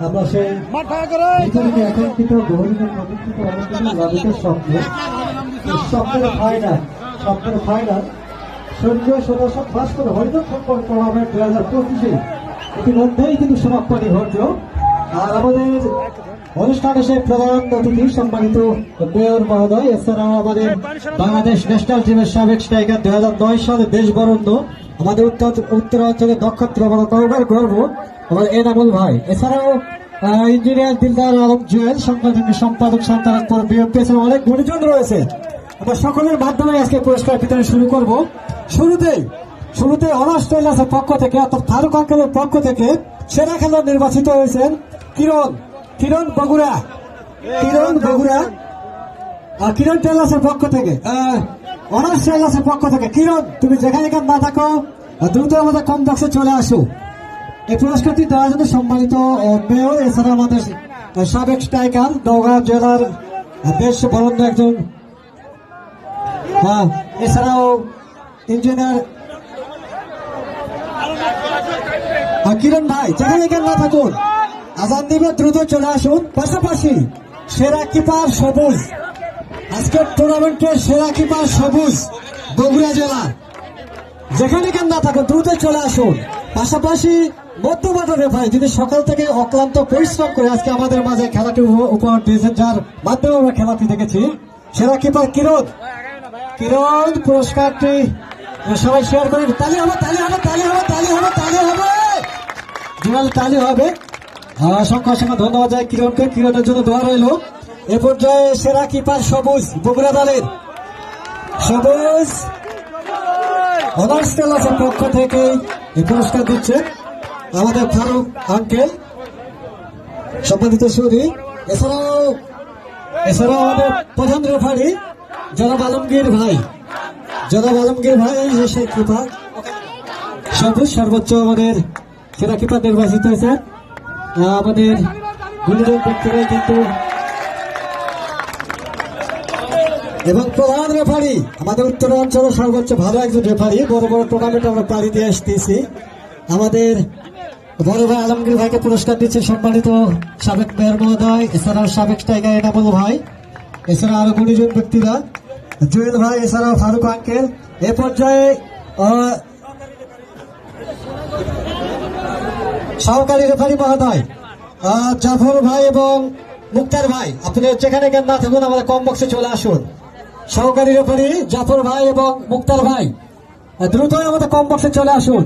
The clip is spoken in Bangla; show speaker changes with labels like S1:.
S1: আমরা সেই একাঙ্ক্ষিত বহুদিনের প্রতীক্ষিত ললিতের স্বপ্নের ফাইনাল সঞ্জয় সদস্য ভাস্কর হরিজন সম্পর্ক টুর্নামেন্ট 2025 ইতিমধ্যেই কিন্তু সমাপনী ঘটল। আর আমাদের অনুষ্ঠানে সেই প্রধান অতিথি সম্মানিত মেয়র মহোদয়, এছাড়াও আমাদের বাংলাদেশ ন্যাশনাল টিমের সাবেক স্ট্রাইকার 2009 সালে দেশ বরণ্য আমাদের উত্তরাঞ্চলের নক্ষত্র গর্ব আমাদের এনামুল ভাই, এছাড়াও ইঞ্জিনিয়ার দিলদার আলম জুয়েল, সাংগঠনিক সম্পাদক সন্তানপুর বিএনপি, অনেক গুণীজন রয়েছে। আমরা সকলের মাধ্যমে আজকে পুরস্কার বিতরণ শুরু করব। শুরুতে অনার্স ট্রেলার্সের পক্ষ থেকে অর্থাৎ ফারুক আঙ্কেলের পক্ষ থেকে সেরা খেলোয়াড় নির্বাচিত হয়েছেন কিরণ বগুড়া কিরণ ট্রেলার্সের পক্ষ থেকে, অনার্স ট্রেলার্সের পক্ষ থেকে। কিরণ, তুমি যেখানে না থাকো দ্রুত আমাদের কম বক্সে চলে আসো। এই পুরস্কারটি দেওয়ার জন্য সম্মানিত মেয়র, এছাড়া আমাদের সাবেক স্ট্রাইকার নওগাঁ জেলার বেশ বরণ্য একজন, এছাড়াও ইঞ্জিনিয়ার কিরণ ভাই, যেখানে না থাকুন আজান দিবে দ্রুত চলে আসুন। পাশাপাশি সেরা কিপার সবুজ, আজকের টুর্নামেন্টের সেরা কিপার সবুজ বগুড়া জেলা, যেখানে না থাকুন দ্রুত চলে আসুন। পাশাপাশি মধ্যমাঠের রেফারি, যিনি সকাল থেকে অক্লান্ত পরিশ্রম করে আজকে আমাদের মাঝে খেলাটি উপহার দিয়েছেন, যার মাধ্যমে আমরা খেলাটি দেখেছি। সেরা কিপার কিরণ পুরস্কারটি সবাই শেয়ার করেন। তালি হবে অসংখ্য ধন্যবাদ যায় কিরণকে। কিরণের জন্য দোয়া রইল। এ পর্যায়ে সেরা কিপার সবুজ বগুড়া দলের সবুজ অনার্স ক্লাসের পক্ষ থেকে এই পুরস্কার দিচ্ছে আমাদের ফারুক আঙ্কেল, সম্মানিত সুরি। এছাড়াও আমাদের প্রধান রেফারি জনাব আলমগীর ভাই সেই কিপার সবুজ সর্বোচ্চ আমাদের সেরা কিপার নির্বাচিত হয়েছে। আমাদের গুলিজন ব্যক্তিরাই কিন্তু, এবং প্রধান রেফারি আমাদের উত্তরাঞ্চলের সর্বোচ্চ ভালো একজন রেফারি। বড় টুর্নামেন্ট আমরা পাড়ি দিয়ে আসতেছি। আমাদের বড় ভাই আলমগীর ভাইকে পুরস্কার দিচ্ছে সম্মানিত সাবেক মেয়র মহোদয়, এছাড়াও সাবেক স্ট্রাইকার এনামুল ভাই, এছাড়া আরো গুণীজন ব্যক্তিরা জুয়েল ভাই, এছাড়াও ফারুক আঙ্কেল। এ পর্যায়ে সহকারী রেফারি মহোদয় জাফর ভাই এবং মুক্তার ভাই, আপনাদের যেখানে না থাকুন আমাদের কম বক্সে চলে আসুন। সহকারী রেফারি জাফর ভাই এবং মুক্তার ভাই দ্রুত আমাদের কম বক্সে চলে আসুন।